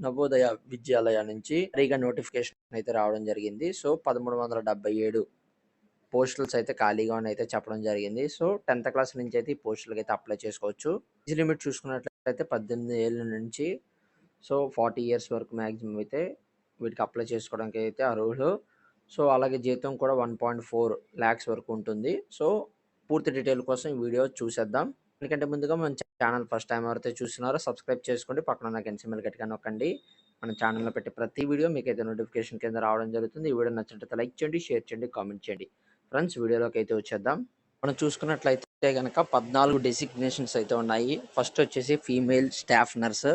నవోదయ విద్యాలయ నుంచి ఫ్రీగా నోటిఫికేషన్ అయితే రావడం జరిగింది. సో 1377 పోస్టుల్స్ అయితే ఖాళీగా అయితే చెప్పడం జరిగింది. సో 10th క్లాస్ నుంచి అయితే ఈ పోస్టులకి అయితే అప్లై చేసుకోవచ్చు. ఏజ్ లిమిట్ చూసుకున్నట్లయితే 18 ఏళ్ళ నుంచి సో 40 ఇయర్స్ వరకు మ్యాక్సిమం అయితే వీటికి అప్లై చేసుకోవడానికి అయితే అర్హులు. సో అలాగే జీతం కూడా 1.4 lakhs వరకు ఉంటుంది. సో పూర్తి డీటెయిల్ కోసం ఈ వీడియో చూసేద్దాం. ఎందుకంటే ముందుగా మన ఛానల్ ఫస్ట్ టైం ఎవరైతే చూస్తున్నారో సబ్స్క్రైబ్ చేసుకోండి, పక్కన ఉన్న గంట సింబల్ గట్టిగా నొక్కండి. మన ఛానల్లో పెట్టే ప్రతి వీడియో మీకైతే నోటిఫికేషన్ కింద రావడం జరుగుతుంది. ఈ వీడియో నచ్చినట్లయితే లైక్ చేయండి, షేర్ చేయండి, కామెంట్ చేయండి. ఫ్రెండ్స్ వీడియోలోకి అయితే వచ్చేద్దాం. మనం చూసుకున్నట్లయితే కనుక 14 డెసిగ్నేషన్స్ అయితే ఉన్నాయి. ఫస్ట్ వచ్చేసి female staff nurse,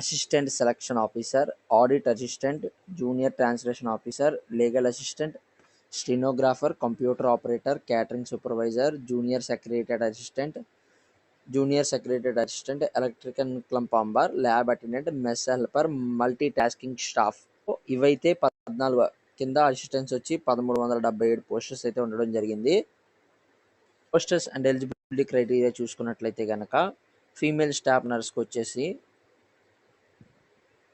assistant selection officer, audit assistant, junior translation officer, legal assistant, stenographer, computer operator, catering supervisor, junior secretary assistant, electrical plumber, lab attendant, mess helper, multi tasking staff. ఇవైతే 14 కింద assistants వచ్చి 1377 posters అయితే ఉండడం జరిగింది. Posters and eligibility criteria చూసుకున్నట్లయితే కనుక female staff నర్స్కి వచ్చేసి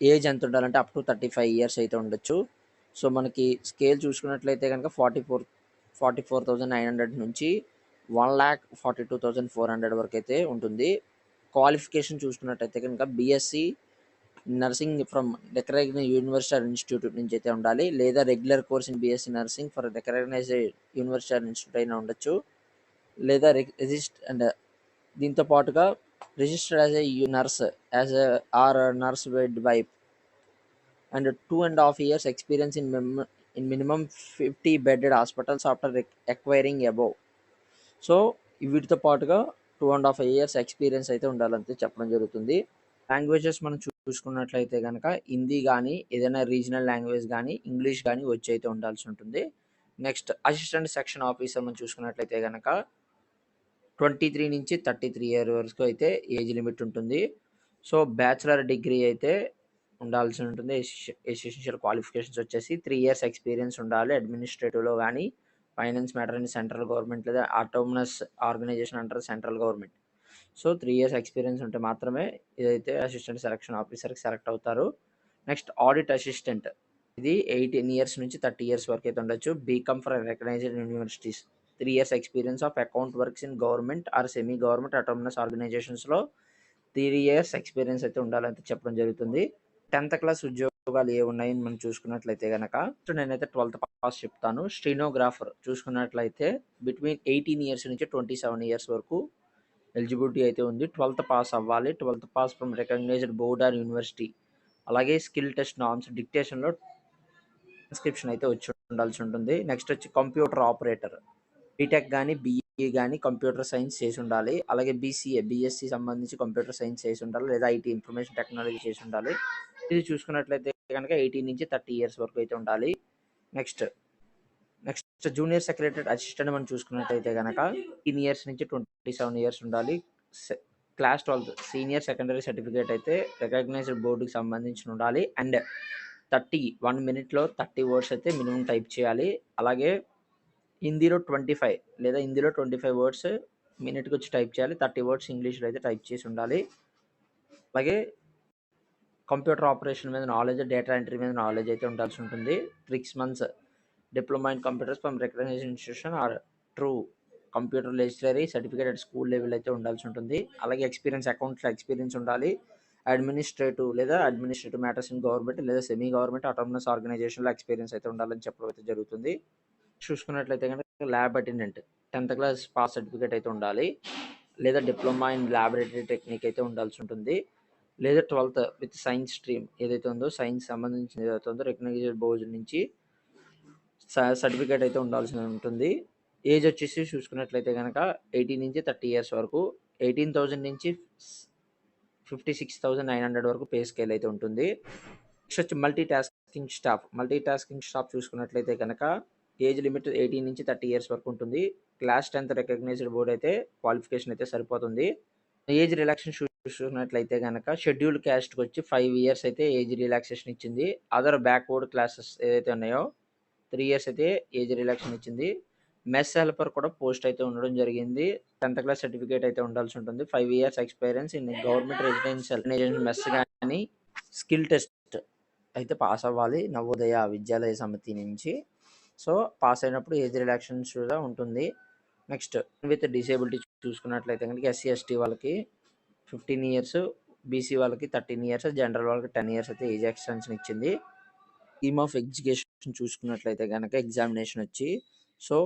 age ఎంత ఉండాలంటే అప్ టు 35 ఇయర్స్ అయితే ఉండొచ్చు. సో మనకి స్కేల్ చూసుకున్నట్లయితే కనుక 44,900 నుంచి 1,42,400 వరకు అయితే ఉంటుంది. క్వాలిఫికేషన్ చూసుకున్నట్లయితే కనుక BSc nursing from recognized university institute నుంచి అయితే ఉండాలి, లేదా regular course in BSc nursing for recognized university institute అయినా ఉండొచ్చు, లేదా అండ్ దీంతో పాటుగా registered as a nurse nurse wife and 2.5 years experience in minimum 50 bedded hospitals after acquiring above. So వీటితో పాటుగా 2.5 years ఎక్స్పీరియన్స్ అయితే ఉండాలంటే చెప్పడం జరుగుతుంది. లాంగ్వేజెస్ మనం చూసుకున్నట్లయితే కనుక హిందీ కానీ ఏదైనా రీజనల్ లాంగ్వేజ్ కానీ ఇంగ్లీష్ కానీ వచ్చి అయితే ఉండాల్సి ఉంటుంది. నెక్స్ట్ అసిస్టెంట్ సెక్షన్ ఆఫీసర్ మనం చూసుకున్నట్లయితే కనుక 23 నుంచి 33 ఇయర్ వరకు అయితే ఏజ్ లిమిట్ ఉంటుంది. సో బ్యాచిలర్ డిగ్రీ అయితే ఉండాల్సి ఉంటుంది. ఎసెన్షియల్ క్వాలిఫికేషన్స్ వచ్చేసి 3 years ఎక్స్పీరియన్స్ ఉండాలి అడ్మినిస్ట్రేటివ్లో కానీ, finance matter in central government లేదా ఆటోనమస్ ఆర్గనైజేషన్ అంటారు central government. So 3 years experience ఉంటే మాత్రమే ఇదైతే అసిస్టెంట్ సెలక్షన్ ఆఫీసర్కి సెలెక్ట్ అవుతారు. నెక్స్ట్ ఆడిట్ అసిస్టెంట్, ఇది 18 years నుంచి 30 years వరకు అయితే ఉండొచ్చు. BCom for recognised universities, 3 years experience of account works in government or semi government autonomous ఆర్గనైజేషన్స్లో 3 years ఎక్స్పీరియన్స్ అయితే ఉండాలని చెప్పడం జరుగుతుంది. 10th క్లాస్ ఉద్యోగాలు ఏ ఉన్నాయని మనం చూసుకున్నట్లయితే కనుక నేనైతే 12th పాస్ చెప్తాను. స్టెనోగ్రాఫర్ చూసుకున్నట్లయితే బిట్వీన్ 18 years నుంచి 27 years వరకు ఎలిజిబిలిటీ అయితే ఉంది. 12th పాస్ అవ్వాలి. 12th pass from recognized board or university. అలాగే స్కిల్ టెస్ట్ నార్మ్స్, డిక్టేషన్లో ట్రాన్స్క్రిప్షన్ అయితే వచ్చి ఉండాల్సి ఉంటుంది. నెక్స్ట్ వచ్చి కంప్యూటర్ ఆపరేటర్, బీటెక్ కానీ బీఈ కానీ కంప్యూటర్ సైన్స్ చేసి ఉండాలి. అలాగే బీఎస్సీ సంబంధించి కంప్యూటర్ సైన్స్ చేసి ఉండాలి, లేదా ఐటీ ఇన్ఫర్మేషన్ టెక్నాలజీ చేసి ఉండాలి. ఇది చూసుకున్నట్లయితే కనుక 18 నుంచి 30 years వరకు అయితే ఉండాలి. నెక్స్ట్ జూనియర్ సెక్రటరీ అసిస్టెంట్ మనం చూసుకున్నట్లయితే కనుక 18 years నుంచి 27 years ఉండాలి. క్లాస్ 12 సీనియర్ సెకండరీ సర్టిఫికేట్ అయితే రికగ్నైజ్డ్ బోర్డుకి సంబంధించి ఉండాలి. అండ్ 1 minute 30 words అయితే మినిమం టైప్ చేయాలి. అలాగే హిందీలో 25 లేదా హిందీలో 25 words మినిట్కి వచ్చి టైప్ చేయాలి. 30 words ఇంగ్లీష్లో అయితే టైప్ చేసి ఉండాలి. అలాగే కంప్యూటర్ ఆపరేషన్ మీద నాలెడ్జ్, డేటా ఎంట్రీ మీద నాలెడ్జ్ అయితే ఉండాల్సి ఉంటుంది. 6 months diploma in computers from recognised institution or through computer literacy certificate at school level అయితే ఉండాల్సి ఉంటుంది. అలాగే అకౌంట్లో ఎక్స్పీరియన్స్ ఉండాలి. అడ్మినిస్ట్రేటివ్ మ్యాటర్స్ ఇన్ గవర్నమెంట్ లేదా సెమీ గవర్నమెంట్ ఆటోనమస్ ఆర్గనైజేషన్లో ఎక్స్పీరియన్స్ అయితే ఉండాలని చెప్పడం అయితే జరుగుతుంది. చూసుకున్నట్లయితే కనుక lab attendant 10th class pass certificate అయితే ఉండాలి, లేదా డిప్లొమా ఇన్ ల్యాబొరేటరీ టెక్నిక్ అయితే ఉండాల్సి ఉంటుంది, లేదా 12th విత్ సైన్స్ స్ట్రీమ్ ఏదైతే ఉందో సైన్స్ సంబంధించిన ఏదైతే ఉందో రికగ్నైజ్డ్ బోర్డు నుంచి సర్టిఫికేట్ అయితే ఉండాల్సి ఉంటుంది. ఏజ్ వచ్చేసి చూసుకున్నట్లయితే కనుక 18 నుంచి 30 years వరకు, 18,000 నుంచి 56,900 వరకు పే స్కేల్ అయితే ఉంటుంది. నెక్స్ట్ వచ్చి మల్టీ టాస్కింగ్ స్టాఫ్ చూసుకున్నట్లయితే కనుక ఏజ్ లిమిట్ 18 నుంచి 30 years వరకు ఉంటుంది. క్లాస్ 10th రికగ్నైజ్డ్ బోర్డ్ అయితే క్వాలిఫికేషన్ అయితే సరిపోతుంది. ఏజ్ రిలాక్సేషన్ చూసుకున్నట్లయితే కనుక షెడ్యూల్ క్యాస్ట్కి వచ్చి 5 years అయితే ఏజ్ రిలాక్సేషన్ ఇచ్చింది. అదర్ బ్యాక్వర్డ్ క్లాసెస్ ఏదైతే ఉన్నాయో 3 years అయితే ఏజ్ రిలాక్సేషన్ ఇచ్చింది. మెస్ హెల్పర్ కూడా పోస్ట్ అయితే ఉండడం జరిగింది. 10th క్లాస్ సర్టిఫికేట్ అయితే ఉండాల్సి ఉంటుంది. 5 years experience in government residential mess కానీ స్కిల్ టెస్ట్ అయితే పాస్ అవ్వాలి నవోదయ విద్యాలయ సమితి నుంచి. సో పాస్ అయినప్పుడు ఏజ్ రిలాక్సేషన్ కూడా ఉంటుంది. నెక్స్ట్ విత్ డిసేబిలిటీ చూసుకున్నట్లయితే కనుక ఎస్సీ ఎస్టీ వాళ్ళకి 15 ఇయర్స్, బీసీ వాళ్ళకి 13 ఇయర్స్, జనరల్ వాళ్ళకి 10 ఇయర్స్ అయితే ఏజ్ ఎక్స్టెన్షన్ ఇచ్చింది. స్కీమ్ ఆఫ్ ఎడ్యుకేషన్ చూసుకున్నట్లయితే కనుక ఎగ్జామినేషన్ వచ్చి సో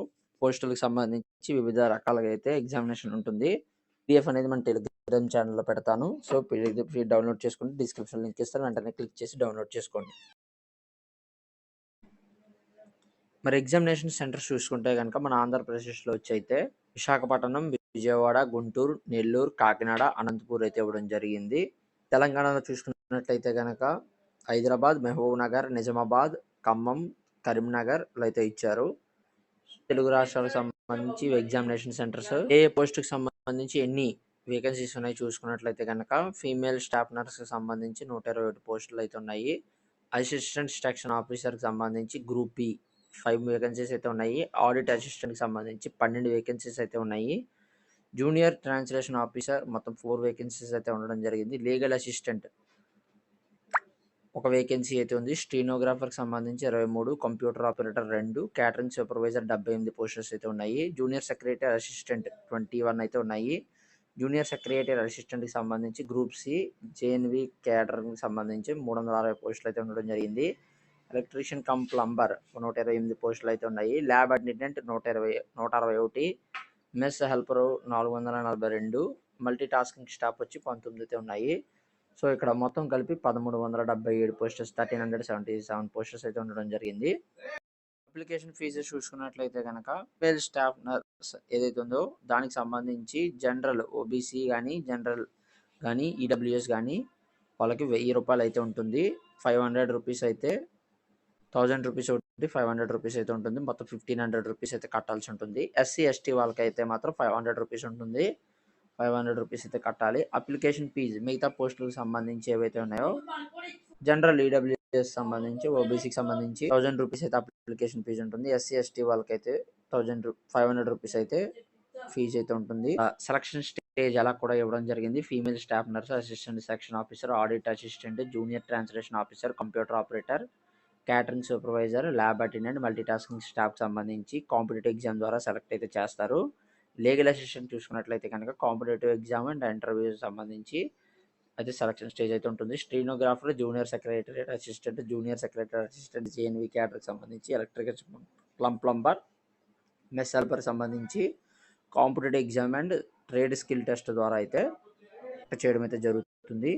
పోస్టులకు సంబంధించి వివిధ రకాలుగా అయితే ఎగ్జామినేషన్ ఉంటుంది. పీడిఎఫ్ అనేది మన టెలిగ్రామ్ ఛానల్లో పెడతాను. సో పీడిఎఫ్ డౌన్లోడ్ చేసుకుంటే డిస్క్రిప్షన్ లింక్ ఇస్తాను, వెంటనే క్లిక్ చేసి డౌన్లోడ్ చేసుకోండి. మరి ఎగ్జామినేషన్ సెంటర్స్ చూసుకుంటే కనుక మన ఆంధ్రప్రదేశ్లో వచ్చి అయితే విశాఖపట్నం, విజయవాడ, గుంటూరు, నెల్లూరు, కాకినాడ, అనంతపూర్ అయితే ఇవ్వడం జరిగింది. తెలంగాణలో చూసుకున్నట్లయితే కనుక హైదరాబాద్, మహబూబ్ నగర్, నిజామాబాద్, ఖమ్మం, కరీంనగర్లో అయితే ఇచ్చారు. తెలుగు రాష్ట్రాలకు సంబంధించి ఎగ్జామినేషన్ సెంటర్స్ ఏ పోస్టుకి సంబంధించి ఎన్ని వేకెన్సీస్ ఉన్నాయి చూసుకున్నట్లయితే కనుక ఫీమేల్ స్టాఫ్ నర్స్కి సంబంధించి 121 పోస్టులు అయితే ఉన్నాయి. అసిస్టెంట్ స్ట్రక్షన్ ఆఫీసర్కి సంబంధించి గ్రూప్ బి 5 వేకెన్సీస్ అయితే ఉన్నాయి. ఆడిట్ అసిస్టెంట్కి సంబంధించి 12 వేకెన్సీస్ అయితే ఉన్నాయి. జూనియర్ ట్రాన్స్లేషన్ ఆఫీసర్ మొత్తం 4 వేకెన్సీస్ అయితే ఉండడం జరిగింది. లీగల్ అసిస్టెంట్ ఒక వేకెన్సీ అయితే ఉంది. స్టీనోగ్రాఫర్కి సంబంధించి 23, computer operator 2, catering supervisor 78 posters అయితే ఉన్నాయి. జూనియర్ సెక్రటరీ అసిస్టెంట్ 21 అయితే ఉన్నాయి. జూనియర్ సెక్రటరీ అసిస్టెంట్కి సంబంధించి గ్రూప్ సి జేఎన్వి క్యాటరింగ్కి సంబంధించి 360 పోస్టులు అయితే ఉండడం జరిగింది. ఎలక్ట్రీషియన్ కమ్ ప్లంబర్ 128 పోస్టులు అయితే ఉన్నాయి. Lab attendant 161, mess helper 442, multi tasking staff వచ్చి 19 అయితే ఉన్నాయి. సో ఇక్కడ మొత్తం కలిపి 1377 పోస్టర్స్ 1377 పోస్టర్స్ అయితే ఉండడం జరిగింది. అప్లికేషన్ ఫీజెస్ చూసుకున్నట్లయితే కనుక ఫీమేల్ స్టాఫ్ నర్స్ ఏదైతే ఉందో దానికి సంబంధించి జనరల్ ఓబీసీ కానీ జనరల్ కానీ ఈడబ్ల్యూఎస్ కానీ వాళ్ళకి 1000 రూపాయలు అయితే ఉంటుంది. 500 రూపీస్ అయితే 1000 రూపీస్ ఒకటి 500 రూపీస్ అయితే ఉంటుంది. మొత్తం 1500 రూపీస్ అయితే కట్టాల్సి ఉంటుంది. ఎస్సీ ఎస్టీ వాళ్ళకైతే మాత్రం 500 రూపీస్ ఉంటుంది. 500 రూపీస్ అయితే కట్టాలి. అప్లికేషన్ ఫీజు మిగతా పోస్టులకు సంబంధించి ఏవైతే ఉన్నాయో జనరల్ ఈడబ్ల్యూఎస్ సంబంధించి ఓబీసీకి సంబంధించి 1000 రూపీస్ అయితే అప్లికేషన్ ఫీజు ఉంటుంది. ఎస్సీ ఎస్టీ వాళ్ళకైతే 500 రూపీస్ అయితే ఫీజు అయితే ఉంటుంది. సెలక్షన్ స్టేజ్ అలా కూడా ఇవ్వడం జరిగింది. Female staff nurse, assistant section officer, audit assistant, junior translation officer, computer operator, catering supervisor, lab attendant, multi tasking స్టాఫ్కి సంబంధించి కాంపిటేటివ్ ఎగ్జామ్ ద్వారా సెలెక్ట్ అయితే చేస్తారు. లీగల్ అసిస్టెంట్ చూసుకున్నట్లయితే కనుక కాంపిటేటివ్ ఎగ్జామ్ అండ్ ఇంటర్వ్యూ సంబంధించి అయితే సెలక్షన్ స్టేజ్ అయితే ఉంటుంది. Stenographer, junior secretary assistant JNV క్యాటర్కి సంబంధించి ఎలక్ట్రికల్ ప్లంబర్, మెస్ హెల్పర్ సంబంధించి competitive exam and trade skill test ద్వారా అయితే చేయడం అయితే జరుగుతుంది.